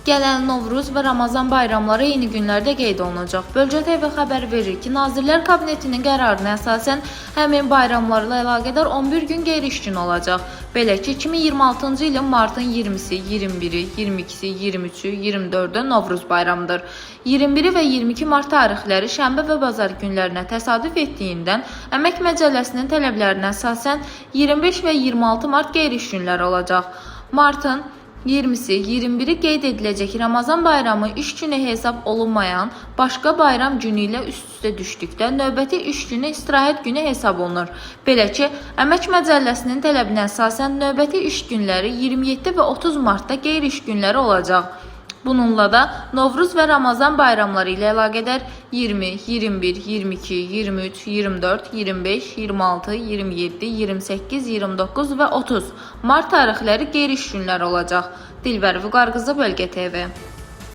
Gələn Novruz və Ramazan bayramları eyni günlərdə qeyd olunacaq. Bölgə TV xəbər verir ki, Nazirlər Kabinetinin qərarına əsasən həmin bayramlarla əlaqədar 11 gün qeyri-iş günü olacaq. Belə ki, 2026-cı ilin martın 20-si, 21-i, 22-si, 23-ü, 24-ü Novruz bayramıdır. 21 və 22 mart tarixləri şənbə və bazar günlərinə təsadüf etdiyindən Əmək Məcəlləsinin tələblərinə əsasən 25 və 26 mart qeyri-iş günləri olacaq. Martın 20-si, 21-i qeyd ediləcək Ramazan bayramı iş günü hesab olunmayan başqa bayram günü ilə üst-üstə düşdükdə növbəti iş günü istirahət günü hesab olunur. Belə ki, Əmək Məcəlləsinin tələbinə əsasən növbəti iş günləri 27 və 30 martda qeyri-iş günləri olacaq. Bununla da Novruz və Ramazan bayramları ilə əlaqədar 20, 21, 22, 23, 24, 25, 26, 27, 28, 29 və 30 mart tarixləri qeyri-iş günləri olacaq. Dilbər Vüqar qızı, Bölgə TV.